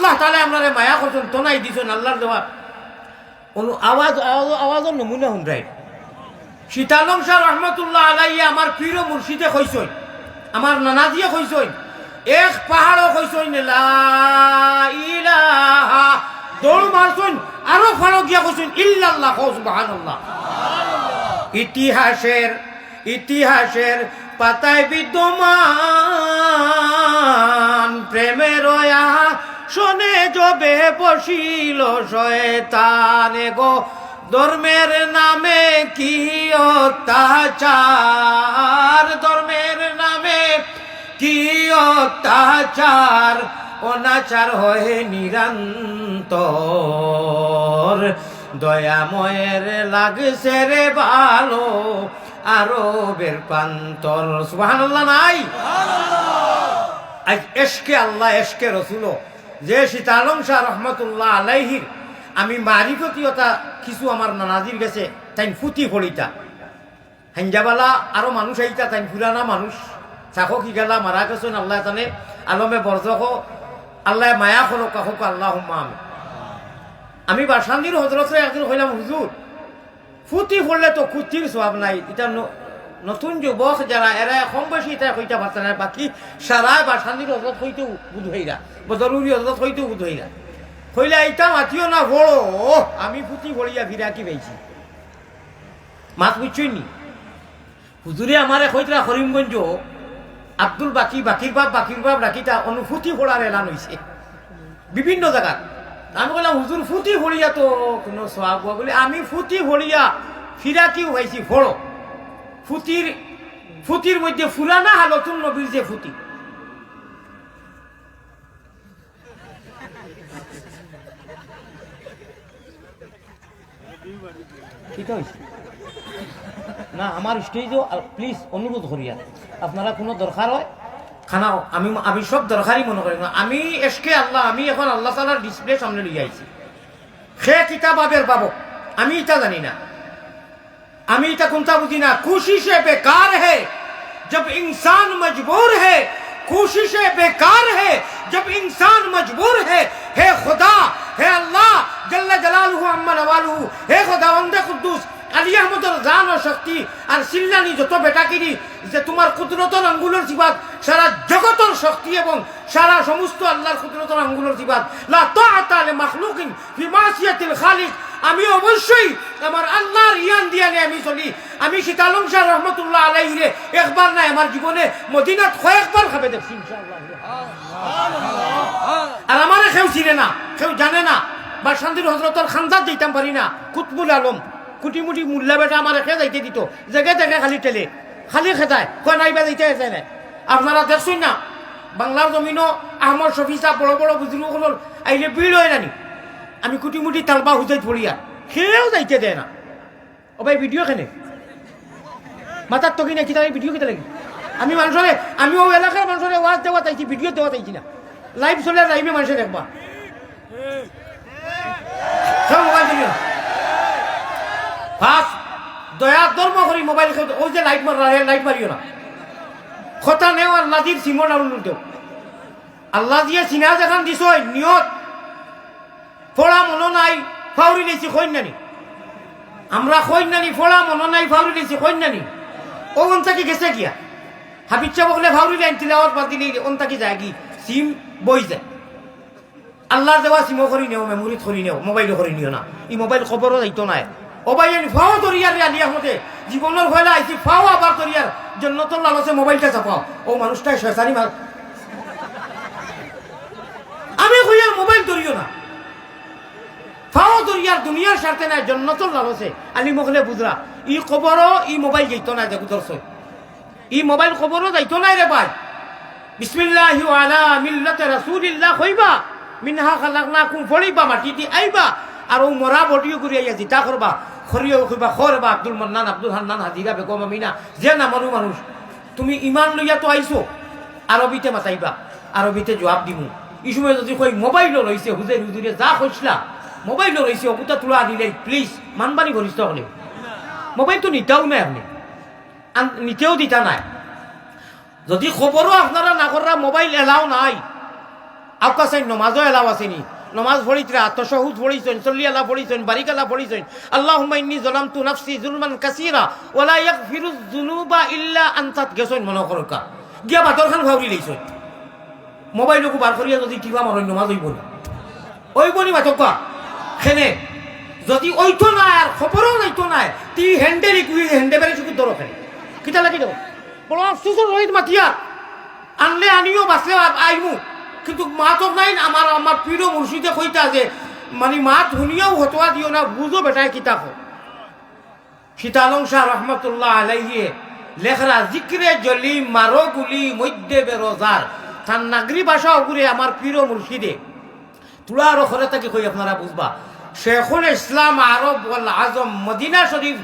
আল্লাহ তাআলা আমরারে মায়া করছেন তোনাই দিছেন আল্লাহর দেওয়া আওয়াজের নমুনা শুনরাই সীতালং শাহ রহমতুল্লাহ আলাইহি আমার পীর ও মুর্শিদে কইছেন আমার নানাজিয়ে কইছেন এক পাহাড়ও কইছেন লা ইলাহা দৌড় মারছেন আরো ফাড়ো গিয়া কইছেন ইল্লাল্লাহ সুবহানাল্লাহ। ইতিহাসের পাতায় বিদ্যমান প্রেমের শোনে জবে বসিল শয়তান গো ধর্মের নামে কি অত্যাচার, ধর্মের নামে কি অত্যাচার, অনাচার হয়ে নিরন্তর, দয়াময়ের লাগছে রে ভালো আরবের প্রান্তর। সুবহানাল্লাহ নাই আজ এশকে আল্লাহ এশকে রসুল যে সীতালং শাহ রহমতুল্লাহ আলাইহির আমি মারিফতীয়তা কিছু আমার নানাজির গেছে তাই ফুটি ফলিতা হাঞ্জাবালা আরো মানুষ আইতা তাই পুরানা মানুষ চাকো কি গেলা মারা গেছেন আল্লাহ জানে আলমে বরজক আল্লাহ মায়া করো কাহক আল্লাহ আমি বাসান্দির হজরতে একদিন হইলাম হুজুর ফুটি পড়লে তো কুটির সওয়াব নাই। এটা নতুন যুবক যারা এরা কম বেশি এটা কইটা পারছে না, বাকি সারা বাসান্দির হজরত হইতেও বুধ হইরা বদরুরি হজরত হইতেও বুধ হইরা হইলে এইটা মাতিও না বড় আমি ফুটি ভরিয়া ভিড়াকি পেয়েছি মাত বুঝছই নি। হুজুরে আমারে কইতরা করিমগঞ্জ আব্দুল বাকির বাপ রাখিতা অনুফুটি ফোড়ার এলান হয়েছে বিভিন্ন জায়গা। আমি বললাম হুজুর ফুটি ভরিয়া তো কোনো সওয়াব বলে আমি ফুটি ভরিয়া ফিরাকিও হয়েছি ফড়ো ফুটির মধ্যে ফুলানা হালতুন নবীর যে ফুটি ঠিক হয়েছে না আমার স্টেজও প্লিজ অনুরোধ করিয়া আপনারা কোনো দরকার হয় খানাও আমি সব দরকারই মনে করি না। আমি এসকে আল্লাহ আমি এখন আল্লাহ তাআলার ডিসপ্লে সামনে লিয়ে আইছি খে কিতাবের বাবু আমি এটা জানি না, আমি এটা কোনটা বুঝি না। কোশিশে বেকার হে जब इंसान मजबूर है, कोशिशें बेकार है जब इंसान मजबूर है खुदा है अल्लाह जल्ला जलालहु अम्मा नवालहु, हे खुदावंदे कुद्दूस আলী আহমদের জান ও শক্তি আর সিল্লানি যত বেটাকিরি যে তোমার কুদরতের আঙ্গুলের সিবাত সারা জগতের শক্তি এবং সারা সমস্ত আল্লাহর কুদরতের আঙ্গুলের সিবাত লা তাআতা লি মাখলুকিন ফি মাসিয়াতিল খালিক। আমি অবশ্যই আমার আল্লাহর ইয়ান দিয়ানে আমি চলি। আমি সীতালং শাহ রহমতুল্লাহ আলাইহি রে একবার না আমার জীবনে মদিনাত কয়েকবার খাবে দেখছি ইনশাআল্লাহ। আর আমারে কেউ চিনে না, কেউ জানে না, বা শান্তির হযরতের খানদাত দিতাম পারি না। কুতবুল আলম কুটিমুটি মুল্লা বেটা আমার একে যাইতে দিত জেগে জেগে খালি টেলে খালি খেতায় কয় নাইবা যাইতে আছে না। আপনারা দেখছেন না বাংলার জমিনও আহমদ শফি সাহ বড় বড় বুজুর্গগুলোর আইলে ভিড় হয় নানি। আমি কুটিমুটি তালবা হুজাই ফড়িয়া খেয়েও যাইতে দেয় না। ও ভাই ভিডিও কেনে মাথার তকি না কিতা ভিডিও কিতা লাগি। আমি মানুষরে আমি ও এলাকার মানুষরে ওয়াজ দেওয়া চাইছি, ভিডিও দেওয়া চাইছি না। লাইভ চলে লাইভে মানুষের দেখবা সব মোবাইল দিল ফার্স্ট দয়া ধর্ম করি মোবাইল ওই যে লাইট মারিও না কথা নেও আর নাজির সিমন ডাউনলোড দেও। আল্লাহ দিয়ে চিনা যেখান দিছ নিয়ত ফোড়া মনো নাই ফাউরি লেছি কইন নানি আমরা কইন নানি ফোড়া মনো নাই ফাউরি লেছি কইন নানি ও অন্তাকি গেছে গিয়া হাবিচ্ছা বকলে ফাউরি লাইন তিলাওয়াত বাদ দিলে অন্তাকি যায় কি সিম বই যায়। আল্লাহর দেওয়া সিমও করি নেও, মেমোরি করি নেও, মোবাইলও করি নিও না। এই মোবাইল খবরও যাইতো নাই। ও ভাই ফাও দরিয়ার আলী আহমদে জীবনের হইলে আইছি ফাও আবার দরিয়ার জন্নতর লালসে মোবাইলটা চাপাও। ও মানুষটাই শয়তানি মার আমি কইয়া মোবাইল দরিও না ফাও দরিয়ার দুনিয়ার স্বার্থে নাই জন্নতর লালসে আলী মখলে বুঝরা ই খবরও ই মোবাইল যাইতো না যে উদরছে ই মোবাইল খবরও যাইতো নাই রে ভাই। বিসমিল্লাহি ওয়া আলা মিল্লাতি রাসূলিল্লাহ কইবা মিনহা খালাকনাকুম ফড়িবা মাটিতে আইবা আর ও মরা বডিও করি আইয়া জিতা করবা খরিও কইবা খরবা আব্দুল মান্নান আব্দুল হান্নান হাজিরা বেগম আমিনা যে নামরু মানুষ তুমি ইমান লইয়া তো আইছো আরবিতে মাতাইবা আরবিতে জবাব দিমু। এই সময় যদি কই মোবাইলও রইছে হুজুরে যা কইছলা মোবাইলও রইছে ওটা তুলা দিলে প্লিজ মানবানি করিস হলে মোবাইল তো নিতাও নাই আপনি নিতেও দিতা নাই। যদি খবরও আপনারা না করা মোবাইল এলাও নাই আকাশাই নমাজও এলাও আসেনি নমাজ পড়িতরা তশহুদ পড়িছেন সল্লি আল্লাহ পড়িছেন বারিক আল্লাহ পড়িছেন আল্লাহুম্মা ইন্নী যালামতু নাফসি যুলমান কাসীরা ওয়া লা ইয়াগফিরুয যুনুবা ইল্লা আনতা গেছেন মনে করকা গিয়া বাতর খান ভাউরি লইছেন মোবাইলকু বার করিয়া যদি টিপা মারই নমাজ হইব না ওইব নি বাতকা খেনে যদি ওইতো না আর খবরও নাইতো না তি হ্যান্ডেরি কুই হ্যান্ডেবারে শুধু ধরো খেনে কিতা লাগি দাও বড় আফসোস রহিত মাতিয়া আনলে আনিও বাসলে আইমু কিন্তু মাতক নাই আমার আমার প্রিয় মুর্শিদে কইতা যে মানে মাত শুনিয়াও হতোয়া দিও না বুঝো বেটায় কিতাব সীতালং শাহ রহমতুল্লাহ আলাইহি লেখরা জিক্রে জলি মারো গুলি মধ্যে বেরোজার তার নাগরি ভাষা ওগুরে আমার প্রিয় মুর্শিদে তুলা আরো খরে তাকে কই আপনারা বুঝবা শেখুল ইসলাম আরব ওয়াল আজম মদিনা শরীফ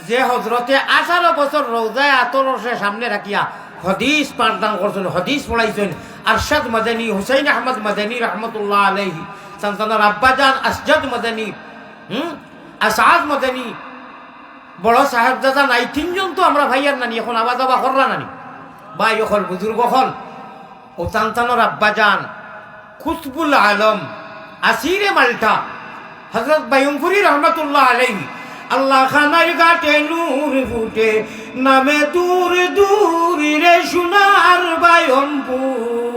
যে হজরতে 18 বছর রোজায় আতরসে সামনে রাখিয়া হদিস পাঠদান করছেন হদিস পড়াইছেন আরশাদ মাদানী হুসাইন আহমদ মাদানী রহমতুল্লাহ আলাইহি সন্তানার আব্বাজান আসজাদ মাদানী আসাদ মাদানী বড় সাহেবজাদা নাই তিনজন তো আমরা ভাইয়ার নানি এখন আওয়াজ আবা কররা নানি ভাই হল বুজুর্গ হল ও সন্তানার আব্বাজান খুতবুল আলম আসিরে মাল্টা হযরত বাইয়ুমপুরি রহমতুল্লাহ আলাইহি আল্লাহ খানার ঘাটে নূর ফুটে নামে দূর দূর রে সোনার বাইয়ুমপুর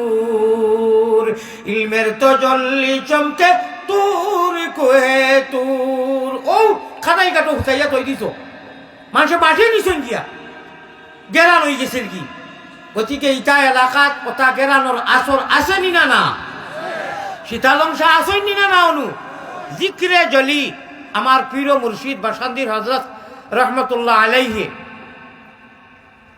ইলমের তো জল্লি চমকে তুর কোহে তুর ও খানাই ঘাটো হুসাইয়া তৈ দিছ মানুষে মাঠে নিছেন গিয়া গেরান হয়ে গেছেন কি গতিকে ইটা এলাকাত কথা গেরানোর আসর আসেনি না না সীতালং শাহ আসেনি না না অনু জিক্রে জলি আমার প্রিয় মুর্শিদ বাসান্দির হযরত রহমতুল্লাহ আলাইহি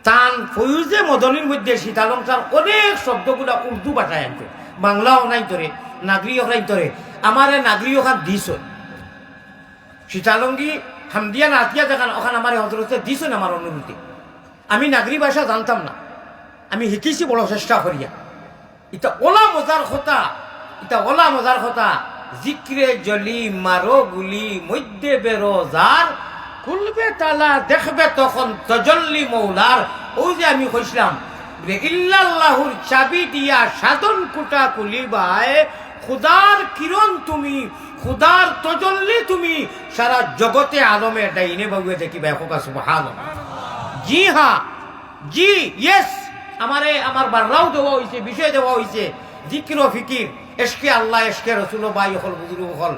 তান ফয়ুজে মদনীর মধ্যে সীতালং শাহ অনেক শব্দগুলা উর্দু ভাষায় আনছে বাংলাও নাই তোরে নাগরিও নাই তোরে আমারে নাগরিও খান দিছ সীতালঙ্গি হামদিয়া নাতিয়া দেখান ওখান আমার হজরতে দিছেন আমার অনুভূতি আমি নাগরি ভাষা জানতাম না আমি শিকিছি বড় চেষ্টা করিয়া এটা ওলা মজার কথা জিক্রে জলি মারো গুলি মধ্যে বেরোজার খুলবে তালা দেখবে তখন তজল্লি মৌলার ওই যে আমি কইছিলাম ইল্লাল্লাহুর চাবি দিয়া সাধন কুটা কুলিবায় খুদার কিরণ তুমি খুদার তজল্লি তুমি সারা জগতে আলমে ডাইনে বাবুয়ে দেখিবা এখোকা সুবহানাল্লাহ জি হ্যাঁ জি ইয়েস আমার বাররাও দেওয়া হয়েছে বিষয় দেওয়া হয়েছে জিকির ও ফিকির এসকে আল্লাহ এসকে রসুল বাই হল বুজুর্গ হল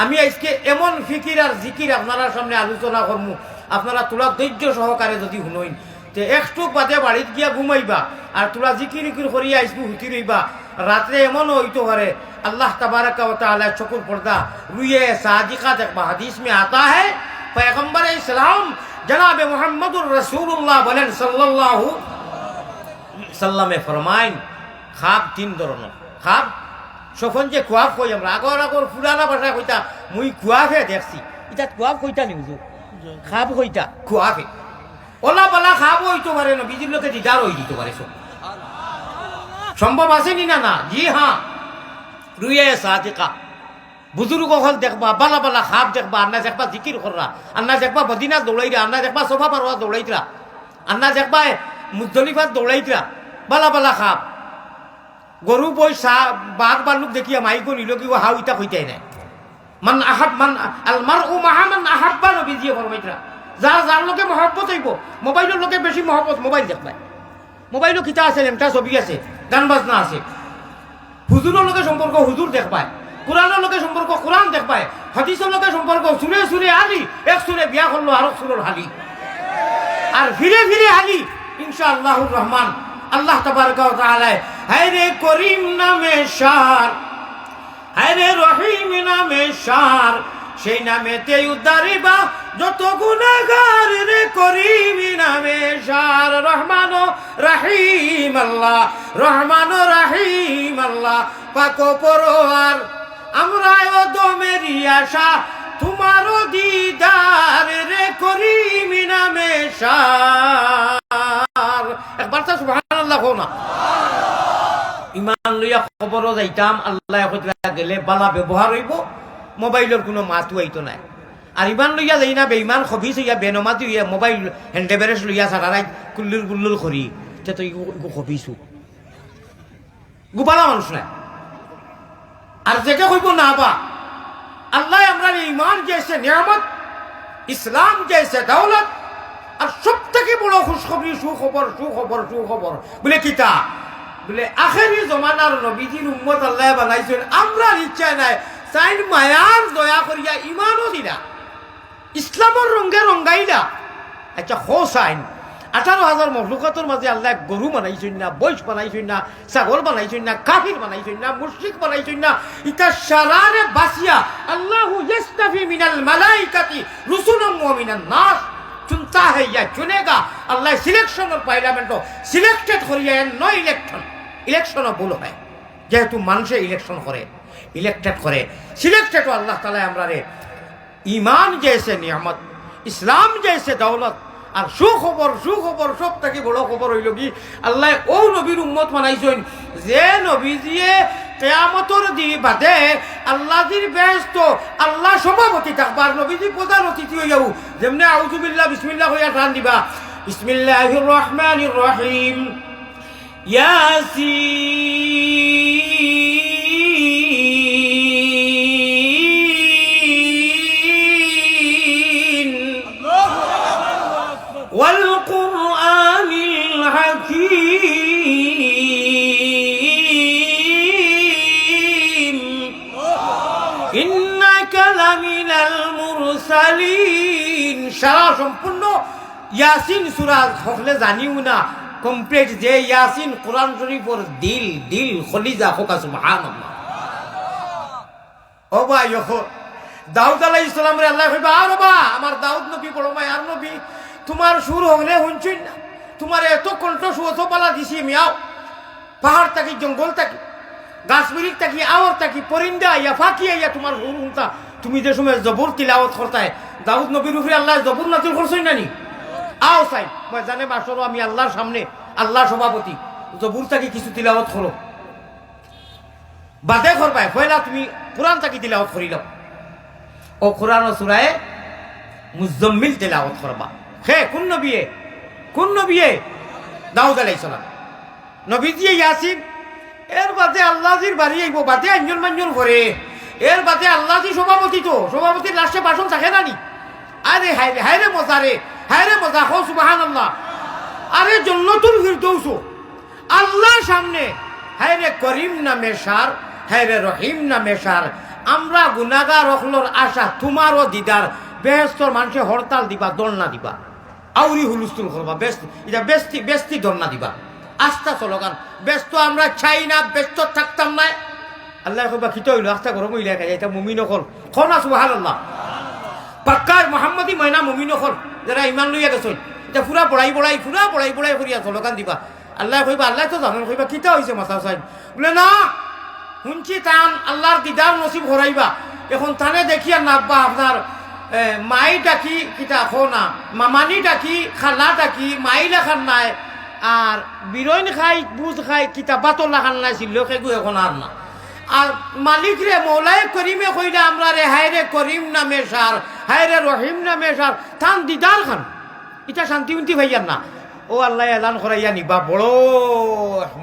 আমি আজকে এমন ফিকির আর জিকির আপনারা সামনে আলোচনা করমু আপনারা তোলা ধৈর্য সহকারে যদি শুনইন যে একটু বাদে বাড়িতে গিয়া ঘুমাইবা আর তোলা জিকির করিয়া আইসবু হুতি রইবা রাত্রে এমন হইতে পারে अल्लाह तबारक व तआला चकुर पर्दा रुए सादिका देखबा हदीस में आता है पैगंबर इस्लाम जनाब मुहम्मदुर रसूलुल्लाह बोलेन सल्लल्लाहु সাল্লামে ফরমাইন খাব তিন ধরনের খাব সখন যে কুয়াব কই আমরা আগর পুরানা ভাষা কইতা মুই কুয়াফে দেখছি এটা কুয়াব কইতা নি হুজুর খাব কইতা কুয়াফে ওলা বালা খাব হইতে পারে না বিজির লোকে দিদার হই দিতে পারে সব সম্ভব আছে নি না জি হ্যাঁ রুয়ে সাদিকা বুজুর্গ হল দেখবা বালা বালা খাব দেখবা আন্না দেখবা জিকির কররা আন্না দেখবা মদিনা দৌড়াইরা আন্না দেখবা সোফা পারওয়া দৌড়াইতরা আন্না দেখবা মুজদলিফা দৌড়াইতরা বালা বালা খাব গরু বই বাঘ বালুক দেখিয়া মাইকো নিল কি হাউ ইটা কইতাই নাই মান আহাব মান আল মারউ মাহা মান আহাব্বা নবীজি ফরমাইতরা যার লোকে মহব্বত হইব মোবাইলের লোকে বেশি মহব্বত মোবাইল দেখবাই মোবাইলও কিতা আছে লেমটা ছবি আছে গান বাজনা আছে হুজুরের লোকে সম্পর্ক হুজুর দেখবাই কোরআনের লোকে সম্পর্ক কোরআন দেখবাই হাদিসের লোকে সম্পর্ক সুরে সুরে আলি এক সুরে বিয়া করলো আর সুরের হালি আর ফিরে ফিরে হালি ইনশাআল্লাহুর রহমান আল্লাহ তাবারক ওয়া তাআলা হায় রে করিম নামে শার হায় রে রহিম নামে শার সেই নামেতে উদ্ধারিবা যত গুনাহগার রে করিম নামে শার রহমান ও রহিম আল্লাহ রহমান ও রহিম আল্লাহ পাক পরওয়ার আমরা ও দমেরি আশা তোমারও দিদার রে করিম নামে শার একবার তো সুবহানাল্লাহ কও না ইমান লইয়া খবরও যাইতাম আল্লাহ কইরা গেলে বালা ব্যবহার হইব মোবাইলের কোনো মাতু আইতো নাই আর ইমান লইয়া যাই না বেঈমান খবিস হইয়া বেনমাতি হইয়া মোবাইল হ্যান্ডেবেরেস লইয়া সারারাই কুল্লুর গুল্লুর করি তে তুই খবিসু গুবালা মানুষ নাই আর যেটা কইব না বা আল্লাহ আমরা ইমান জেসে নিয়ামত, ইসলাম জেসে দৌলত, আর সব থেকে বড় খুশখবরি সুখবর সুখবর সুখবর বলে কিতা বলে আখেরি জমানার নবীজির উম্মত আল্লাহ বানাইছেন আমরা ইচ্ছা নাই চাইন মায়ার দয়া করিয়া ইমানও দিলা ইসলামের রঙে রঙ্গাইলা। আচ্ছা হোসাইন 18,000 মখলুকাতের মাঝে আল্লাহ গরু বানাইছেন না, বৈশ বানাইছেন না, ছাগল বানাইছেন না, কাফির বানাইছেন না, মুশরিক বানাইছেন না। ইতা সারারে বাসিয়া আল্লাহু ইস্তাফি মিনাল মালাইকাতি রুসুলাম ওয়া মিনান নাস চুনতা হে ইয়া চুনেগা। আল্লাহ সিলেকশনের পার্লামেন্ট সিলেক্টেড করিয়া নো ইলেকশনও ভুল হয় যেহেতু মানুষে ইলেকশন করে ইলেক্টেড করে সিলেক্টেড আল্লাহ তাআলা আমরা রে ইমান জেসে নিয়ামত, ইসলাম জেসে দৌলত আর সুখবর সুখবর সব থেকে বড় খবর হইল কি আল্লাহ ও নবীর উম্মত বানাইছেন যে নবীজিয়ে কিয়ামতের দিন বাদে আল্লাহর বেহেশত আল্লাহ সভাপতি থাকবার নবীজি প্রধান অতিথি হইয়াও যেমনি আউযু বিল্লাহ বিসমিল্লাহ হইয়া টান দিবা বিসমিল্লাহির রহমানির রহিম ইয়াসিন والقرآن الحكيم إنك لمن المرسلين সারা সম্পূর্ণ ইয়াসিন সূরা হলে জানিও না কমপ্লিট যে ইয়াসিন কোরআন শরীফের দিল দিল খলিজা হোকা সুবহানাল্লাহ। ও ভাই দাউদ আলাইহিস সালাম রে আল্লাহ কইবা আর বাবা আমার দাউদ নবী বড় মায়ার নবী তোমার সুর হলে শুনছই না তোমার এত কণ্ঠ সুত পালা দিছি মিয়াও পাহাড় থাকি জঙ্গল থাকি গাছ বিরিক থাকি আওয়ার থাকি পরিন্দা ইয়া ফাঁকি ইয়া তোমার সুর শুনতা তুমি যে সময় জবুর তিলাওয়াত করতায় দাউদ নবীর উপরে আল্লাহ জবুর নাজিল করছই না নি আও চাই মই জানে মাসরও আমি আল্লাহর সামনে আল্লাহ সভাপতি জবুর থাকি কিছু তিলাওয়াত করো বাদে করবাই পয়লা তুমি কোরআন থাকি তিলাওয়াত করিলাম ও কোরআন সূরায়ে মুজাম্মিল তিলাওয়াত করবা। হে কোন নবিয়ে দাউদ আলাইহিস সালাম নবীজি ইয়াসিন এর বাদে আল্লাহজির বাড়ি আইব বাদে আঞ্জন মাঞ্জন করে এর বাদে আল্লাহজি সভাপতি তো সভাপতির লাস্টে ভাষণ থাকে না নি আরে হায়রে হায়রে মজা রে হায়রে মজা হো সুবহানাল্লাহ। আরে জান্নাতুল ফিরদৌস আল্লাহর সামনে হায়রে করিম নামে সার হায়রে রহিম নামে সার আমরা গুনাহগার হকলর আশা তোমারও দিদার বেহেশতর মানুষে হরতাল দিবা দলনা দিবা আউরি হুলুস্তুল করবা ব্যস্ত এটা বেস্তি দলনা দিবা আস্থা চলগান ব্যস্ত আমরা চাই না ব্যস্ত থাকতাম না আল্লাহ কইবা খিত হইল আস্থা গরম হইলে এটা মুমিন হল খনা সুবহানাল্লাহ পাক্কার মোহাম্মদী ময়না মুমিন হল যারা ইমান লইয়া গেছেন এটা পুরা পড়াই করিয়া চলগান দিবা আল্লাহ কইবা আল্লাহ তো জানেন কইবা খিতা হইছে মাথা চাই বলে না শুনছি টান আল্লাহর দিদার নসিব হরাইবা এখন তানে দেখিয়া নাববা আপনার মাই ডাকি কিতা খো না মামানি ডাকি খালা ডাকি মাই লেখান নাই আর বিরইন খাই বুঝ খাই কিতা বাতর লেখান নাই ছিল সেগু এখন আর না আর মালিক রে মৌলাই করিমে কইলে আমরা রে হায়রে করিম নামে সার হায়রে রহিম নামে সার থান দিদার খান এটা শান্তি উন্তি ভাইয়ার না ও আল্লাহ এলান করাইয়া নিবা বড়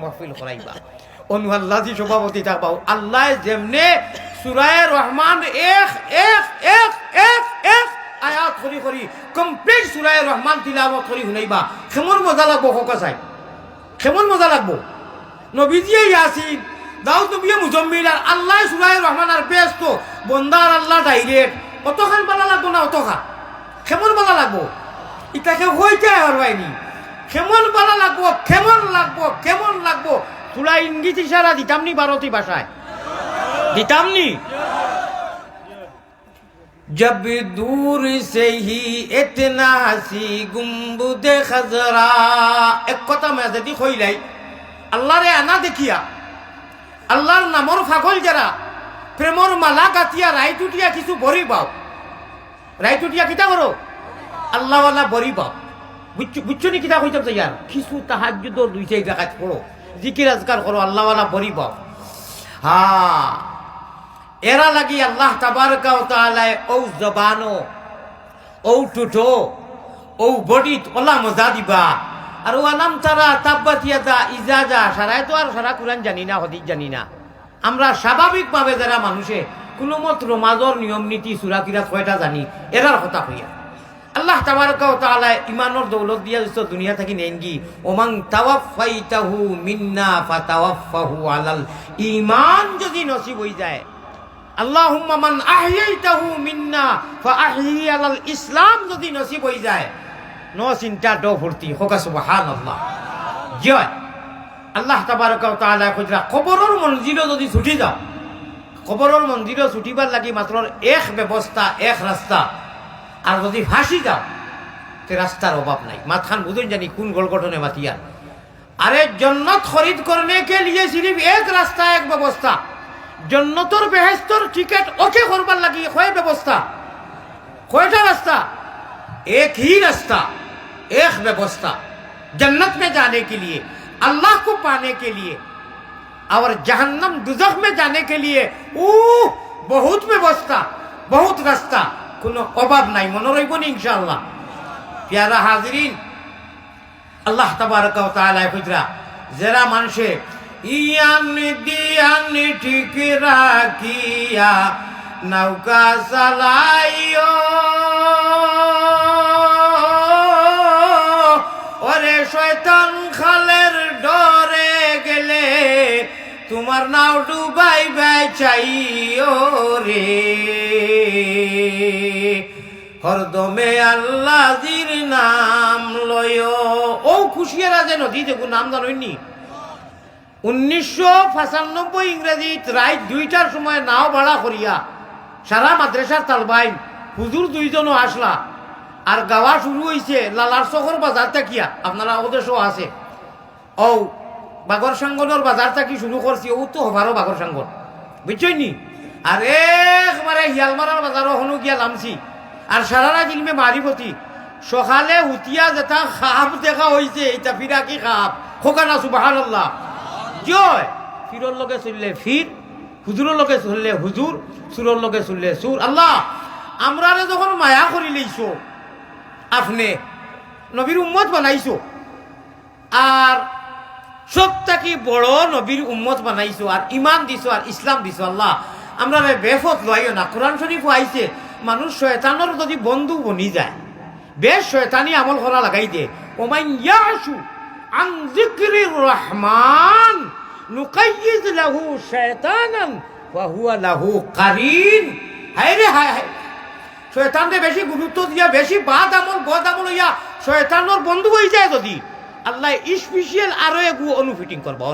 মাহফিল করাইবা অনু আল্লাহজি সভাপতি থাকবা আল্লাহ যেমনে সূরায়ে রহমান এক আয়াত করি কমপ্লিট সূরায়ে রহমান তিলাওয়াত করি শুনাইবা কেমন মজা লাগবো হোকা চাই কেমন মজা লাগবো নবীজি ইয়াসিন দাউদ নবী মুজাম্মিল আর আল্লাহ সূরায়ে রহমান আর বেস্ত বন্দার আল্লাহ ডাইরেক্ট অতখান বালা লাগবো না অতখান কেমন বালা লাগবো ইটাকে হইতে পারবাইনি কেমন বালা লাগবো কেমন লাগবো তুলা ইঙ্গিত ইশারা দিতামনি ভারতী ভাষায় দিতামনি जब दूर से ही इतना हसी गुम्बद खजरा एक কথা মেজাদি কইলাই আল্লাহরে আনা দেখিয়া আল্লাহর নামর ফাগল যারা প্রেমর মালা গাতিয়া রাইটুটিয়া কিছু বরি পাও রাইটুটিয়া কিতা করো আল্লাহওয়ালা বরি পাও বুঝছনি কিতা কইতাম ইয়ার কিছু তাহাজ্জুদর দুই চাই জায়গা পড়ো জিকির আজকার করো আল্লাহওয়ালা বরি পাও হ্যাঁ এরা লাগি আল্লাহ তাবারকা ওয়া তাআলা ও জবানো ও টুটো ও বডি ওলা মজা দিবা আর ও আলাম তারা তাব্বাত ইয়াদা ইজাজা সারায় তো আর সারা কুরআন জানি না হাদিস জানি না আমরা স্বাভাবিকভাবে যারা মানুষে কোনো মত রমাজর নিয়ম নীতি সুরাকিরা কয়টা জানি এরার কথা হইয়া আল্লাহ তাবারকা ওয়া তাআলা ইমানের দৌলত দিয়া দিছো দুনিয়া থেকে নেনগি ওমান তাওয়াফাইতাহু মিন্না ফাতাওয়াফাহু আলাল ঈমান যদি নসিব হই যায় আল্লাহুম্মা মান আহইয়াইতাহু মিন্না ফাআহয়ি আলাল ইসলাম যদি নসিব হই যায় নো চিন্তা ডো ফুর্তি হোক সুবহানাল্লাহ জয় আল্লাহ তাবারকা ওয়া তাআলা কইরা কবরের মঞ্জিলও যদি ছুটি যাও কবরের মন্দিরও ছুটিবার লাগি মাত্র এক ব্যবস্থা এক রাস্তা আর যদি ফাঁসি যাও তে রাস্তার অভাব নাই মাথান বুঝুন জানি কোন গলগঠনে মাতিয়া আরে জন্নত খরিদ করনে কে লিয়ে সিরিফ এক রাস্তা এক ব্যবস্থা জন্নতর বেহেশতর টিকিট ওকে করবার লাগি কয় ব্যবস্থা কয়টা রাস্তা एक ही रास्ता एक व्यवस्था जन्नत में जाने के लिए अल्लाह को पाने के लिए और जहन्नम दुज़ख में जाने के लिए बहुत व्यवस्था बहुत रास्ता কোনো অভাব নাই মনে রইব নি ইনশাআল্লাহ প্যারা হাজিরিন আল্লাহ তাবারক ওয়া তাআলা কইরা যারা মানুষে ইয়ান দিয়ান ঠিক রাখিয়া নৌকা চালাইও ওরে শয়তান খালের ডরে গেলে তোমার নাও ডুবাই চাইও রে হরদমে আল্লাহর নাম লয়ো ও খুশিয়ারা যে নদী দেখো নাম জানোইনি 1995 ইংরেজিত রাত 2টার সময় নাও ভাড়া করিয়া সারা মাদ্রাসার তালবাইন হুজুর দুইজনও আসলা আর গাওয়া শুরু হয়েছে লালার চকর বাজার তাকিয়া আপনারা ওদেশও আছে ও বাগর সাঙ্গনের বাজার থাকি শুরু করছি ও তো হবারও বাগর সাঙ্গন বুঝছই নি আর একবারে হিয়ালমারার বাজারও হনু গিয়া নামছি আর সারারা জিলমে মারিপতি সকালে হুতিয়া যেটা খাপ দেখা হয়েছে এটা ফিরা কি খাপ খোকানা সুবহানাল্লাহ জয় ফিরর লগে চললে ফির হুজুরের লগে চললে হুজুর সুরের লগে চললে সুর আল্লাহ আমরা যখন মায়া করি লইছো আপনি নবীর উম্মত বানাইছো আর সবটাকে বড় নবীর উম্মত বানাইছো আর ইমান দিছো আর ইসলাম দিছো আল্লাহ আমরা বেফত লইও না কোরআন শরীফ আইছে মানুষ শয়তানের যদি বন্ধু বনি যায় বেশ শয়তানি আমল করা লাগাই দে ওমান ইয়াশু আন যিকরির রহমান নুকাইয়িজ লাহু শায়তানান ওয়া হুয়া লাহু কারিন হায় রে হায় হায় শয়তানকে বেশি গুরুত্ব দিয়া বেশি বদ আমল হইয়া শয়তানের বন্ধু হয়ে যায় যদি আল্লাহ স্পেশাল আরো একু অনুফিটিং করবো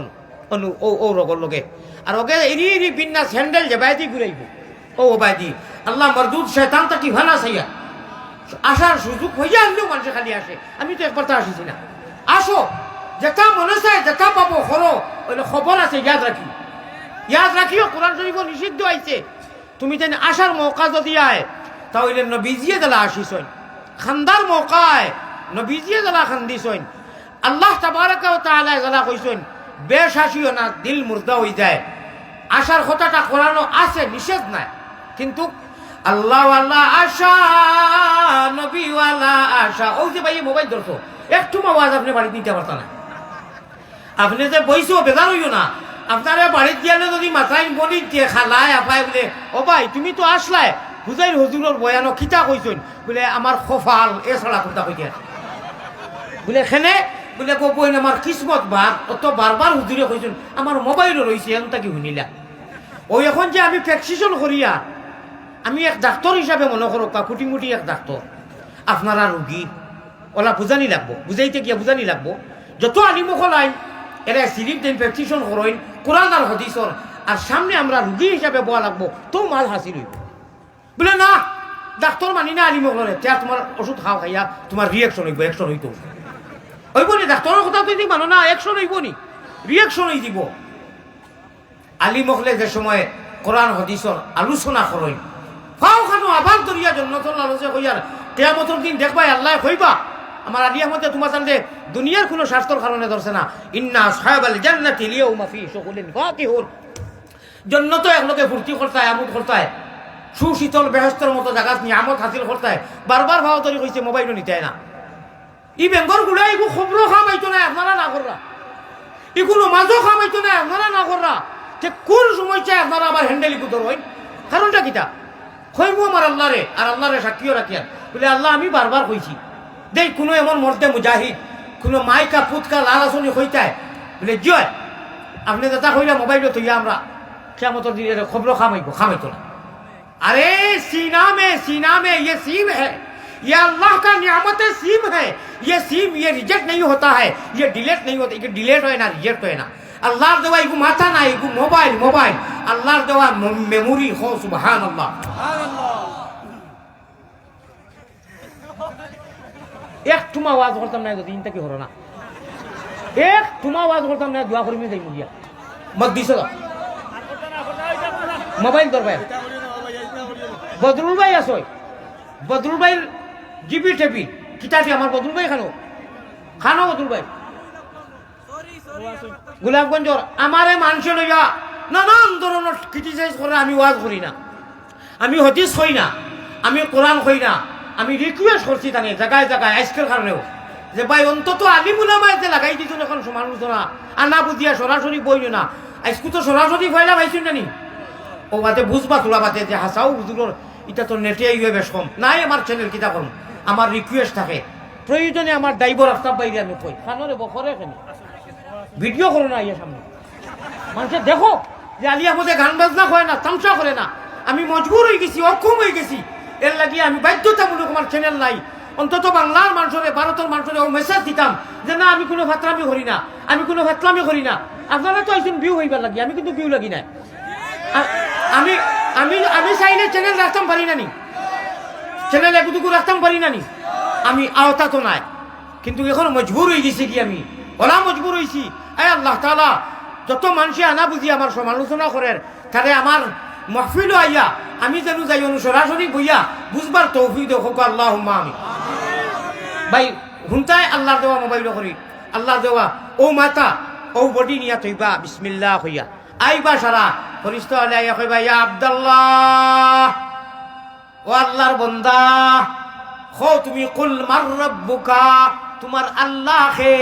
অনু ও রগর লগে আর ওকে এরি বিন্যাস হ্যান্ডেল যে বাইদি ঘুরাইব ও বাইদি আল্লাহ মরদুদ শয়তান তা কি ভানা চাইয়া আসার সুযোগ হইয়া আনলেও মানুষে খালি আসে আমি তো একবার তো আসিছি না আসো যেটা মনে চায় যেটা পাবো হরো ওইলে খবর আছে ইয়াদ রাখিও কোরআন শরীফ নিষিদ্ধ আইছে তুমি যেন আসার মৌকা যদি আয় তাহলে নবীজিয়ে জ্বালা আসিস খান্দার মৌকায় নবীজিয়ে জ্বালা খান্দিস আল্লাহ তাবারাকা ওয়া তাআলা জ্বালা কইছেন বেশ আসিও না দিল মুর্দা হয়ে যায় আসার কথাটা কোরআনও আছে নিষেধ নাই কিন্তু আল্লাহওয়ালা আশা নবীওয়ালা আশা ও যে ভাই মোবাইল ধরছো একটু আওয়াজ আপনি বাড়িতে নিতে পারত না আপনি যে বইছো বেজার হইও না আপনারা বাড়িতে গেলে যদি মাথায় বলি দিয়ে খালায় আপায় বলে ও ভাই তুমি তো আসলাই হুজাইর হুজুরের বয়ানো খিতা কইছেন বলে আমার খফাল এছাড়া কথা কইতে বলে খেনে বলে কইন আমার কিসমত বার অত বারবার হুজুরে কইছেন আমার মোবাইলও রয়েছে এমনটা কি শুনিলা ওই এখন যে আমি প্র্যাকটিশন করিয়া আমি এক ডাক্তার হিসাবে মনে করো কুটি মুটি এক ডাক্তার আপনারা রুগী ওলা বুঝানি লাগবো বুঝাইতে গিয়া বুঝানি লাগবো যত আলিমুখল আইন এরা সিরিপ দিন প্র্যাকটিশন করেন কোরআন আর হাদিসর আর সামনে আমরা রুগী হিসাবে বলা লাগবো তো মাল হাসিল হইব বলে না ডাক্তার মানি না আলিমুখলে তা তোমার ওষুধ খাও খাইয়া তোমার রিয়েকশন হইব অ্যাকশন হইতো হইব নি ডাক্তারের কথা তুই মানো না অ্যাকশন হইব নি রিয়েকশন হয়ে দিব আলিমুখলে যে সময় কোরআন হাদিসর আলোচনা করেন ফাও খানো আবার দরিয়া জন্নতর লালসে কইয়ার কিয়ামতের দিন দেখবাই আল্লাহ কইবা আমার আলী আহমদে তোমার জানলে দুনিয়ার কোনো স্বার্থর কারণে ধরছে না ইন্না সাহাবাল জান্নাতি লিয়াউমা ফি শুগুলিন ফাকিহুন জান্নাত একলগে ফুর্তি করতে আমোদ করতে সুশীতল বেহেশতের মতো জায়গা নিয়ামত হাসিল করতে বারবার ভাও তরি কইছে মোবাইলও নিতে না ই বেঙ্গর গুড়া ইগু খবরও খামাইতো না আপনারা না কররা ইগুলো মাঝও খামাইতো না আপনারা না কররা যে কোন সময় চাই আপনারা আবার হ্যান্ডেলি কুদর হইন কারণটা কিটা কইমু আমার আল্লাহরে আর আল্লাহরে সাক্ষীও রাখিয়ান বলে আল্লাহ আমি বারবার কইছি দেই কোনো এমন মর্দে মুজাহিদ কোনো মাইকা পুতকা লালাসনি হইতায় বলে জয় আপনি দাদা কইলা মোবাইল থইয়া আমরা কিয়ামতের দিনে খবর খামাইতো না अरे सीना में ये सीम है ये अल्लाह का नियामत सीम है ये सीम ये रिजेक्ट नहीं होता है ये डिलीट नहीं होता ये डिलीट हो ना रिजेक्ट हो ना अल्लाह देवा इगु माथा ना इगु मोबाइल अल्लाह देवा मेमोरी हो सुभान अल्लाह एक तुम आवाज करता ना तो इनता की हो ना एक तुम आवाज करता ना दुआ करी में देई मुझे मत दिसो मोबाइल दर भाई বদরুল ভাই আসই বদরুল ভাই জিবি টেপি কিতাবি আমার বদরুল ভাই খানো বদরুল ভাই গোলাপগঞ্জর আমারে মানুষ লইয়া নানান ধরনের ক্রিটিসাইজ করে আমি ওয়াজ করি না আমি হদিস কই না আমি কোরআন কই না আমি রিকোয়েস্ট করছি তাকে জায়গায় জায়গায় আজকের কারণেও যে ভাই অন্তত আলিমুলামায় যে লাগাই দিত এখন সমালোচনা আনা বুঝিয়া সরাসরি বইল না আজকে তো সরাসরি ফয়লা পাইছি না নি ও বাতে বুঝবা তোলা বাতে যে হাসাও হুজুরের এটা তো নেটে ইয়ে বেশ কম নাই আমার চ্যানেল কিতা করুন আমার রিকোয়েস্ট থাকে প্রয়োজনে আমার ড্রাইভার রাস্তা বাইরে আমি কই খানোরে বখরে কেন ভিডিও করো না ইয়ে সামনে মানুষের দেখো যে আলিয়া মধ্যে গান বাজনা করে না তামসা করে না আমি মজবুর হয়ে গেছি অক্ষম হয়ে গেছি এর লাগিয়ে আমি বাধ্যতামূলক আমার চ্যানেল নাই অন্তত বাংলার মানুষরে ভারতের মানুষরে ও মেসেজ দিতাম যে না আমি কোনো ফাতরামি করি না আমি কোনো ফাতলামি করি না আপনারা তো একজন ভিউ হইবার লাগি আমি কিন্তু ভিউ লাগি না আমি আমি আমি চাইলে চ্যানেল রাখতাম পারি না নি চ্যানেল একটুকু রাখতাম পারি না নি আমি আওতা তো নাই কিন্তু এখন মজবুর হয়ে গেছি কি আমি ওলা মজবুর হয়েছি আয় আল্লাহ তাআলা যত মানুষে আনা বুঝি আমার সমালোচনা করেন তারে আমার মাহফিল আইয়া আমি যেন যাই সরাসরি বইয়া বুঝবার তৌফিক দেখো আল্লাহুম্মা আমিন ভাই হুনতাই আল্লাহর দেওয়া মোবাইল করি আল্লাহর দেওয়া ও মাতা ও বডি নিয়া তৈবা বিসমিল্লাহ হইয়া আইবা সারা ফরিস্তা আলাইয়া কইবা ইয়া আব্দুল্লাহ ও আল্লাহর বান্দা খো তুমি কুল মার রাব্বুকা তোমার আল্লাহ কে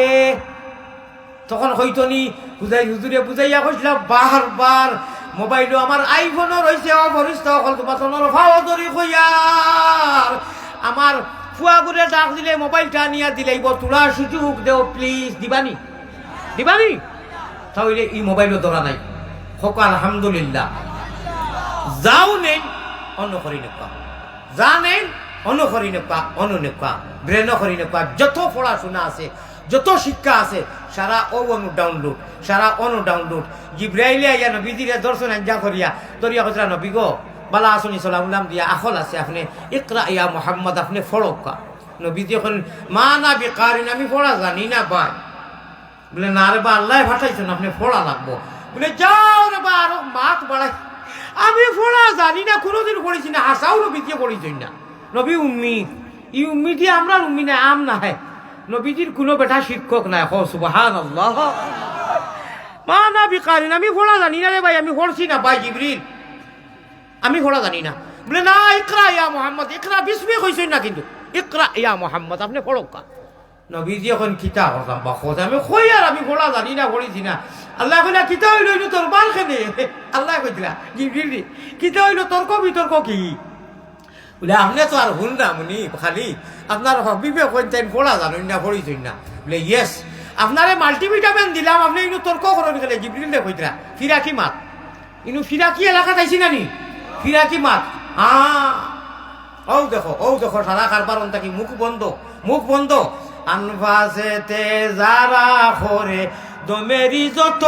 তখন হইতো নি বুঝাই হুজুরে বুঝাইয়া কইছিল বারবার মোবাইল আমার আইফোনও রইছে ও ফরিস্তা হল তোমার সোনার ফাও ধরি কইয়ার আমার ফুয়া করে ডাক দিলে মোবাইলটা নিয়া দিলেইব তোলার সুযোগ দেও প্লিজ দিবানি তাহলে এই মোবাইলও ধরা নাই হোক আলহামদুলিল্লাহ যাও নেই অন্য করি নেপা যা নেই অন্য করি নেপা অন্য নেপা ব্রেন করি নেপা যত পড়াশোনা আছে যত শিক্ষা আছে সারা অনু ডাউনলোড জিব্রাইলে আইয়া নবীজিরে দর্শন আঞ্জা করিয়া দরিয়া কচরা নবী গো বালা আসনি সালাম দিয়া আখল আছে আপনি ইকরা ইয়া মুহাম্মদ আপনি ফড়কা নবীজি এখন মা না বেকারিন আমি পড়া জানি না ভাই বলে না রে বা আল্লাহ পাঠাইছেন আপনি পড়া লাগবো বলে যাও রে বা আরো মাত বাড়াই আমি পড়া জানি না কোনোদিন পড়েছি না হাসাও নবীজি পড়েছি না নবী উম্মি ই উম্মি দিয়ে আমরা উম্মি না আম না হয় নবীজির কোনো বেটা শিক্ষক নাই হো সুবহানাল্লাহ মা না বেকারিন আমি পড়া জানি না রে ভাই আমি পড়ছি না ভাই জিবরিল আমি পড়া জানি না বলে না ইকরা ইয়া মুহাম্মদ ইকরা বিস্মি কইছেন না কিন্তু ইকরা ইয়া মুহাম্মদ আপনি পড়কা নবীজি এখন কিতা করতাম বা খোঁজ আমি কই আর আমি পড়া জানি না পড়েছি না আল্লাহ কইলা কিতা হইল তোর বাল খেনে আল্লাহ কইলা জিবরিল কিতা হইল তর্ক বিতর্ক কি বলে আপনি তো আর হুন না মুনি খালি আপনার হবিবে কইতেন পড়া জানেন না পড়েছেন না বলে ইয়েস আপনারে মাল্টিভিটামিন দিলাম আপনি ইনু তর্ক করেন গেলে জিবরিল কইতরা ফিরাকি মাত ইনু ফিরাকি এলাকা তাইছি না নি ফিরাকি মাত ও দেখো সারা কারবার কি মুখ বন্ধ আনফাসেতে যারা করে দমেরি যত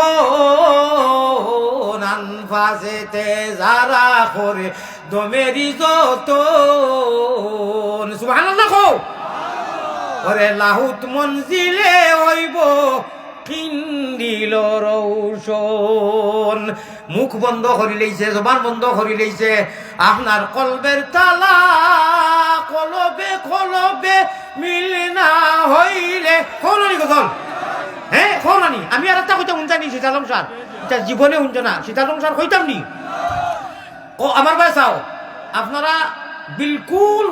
আনফাসেতে যারা করে দমেরি যত সুবহানাল্লাহ কও ওরে লাহুত মনজিলে হইব কিন্দিল রৌশন মুখ বন্ধ করি লইছে জবান বন্ধ করি লইছে আপনার কলবের তালা কলবে মিল না হইলে খোনানি কথা হ্যাঁ খোনানি আমি আর একটা কইতাম উনজানি সীতালং স্যার এটা জীবনে উনজ না সীতালং স্যার কইতাম নি ও আমার ভাই চাও আপনারা বিলকুল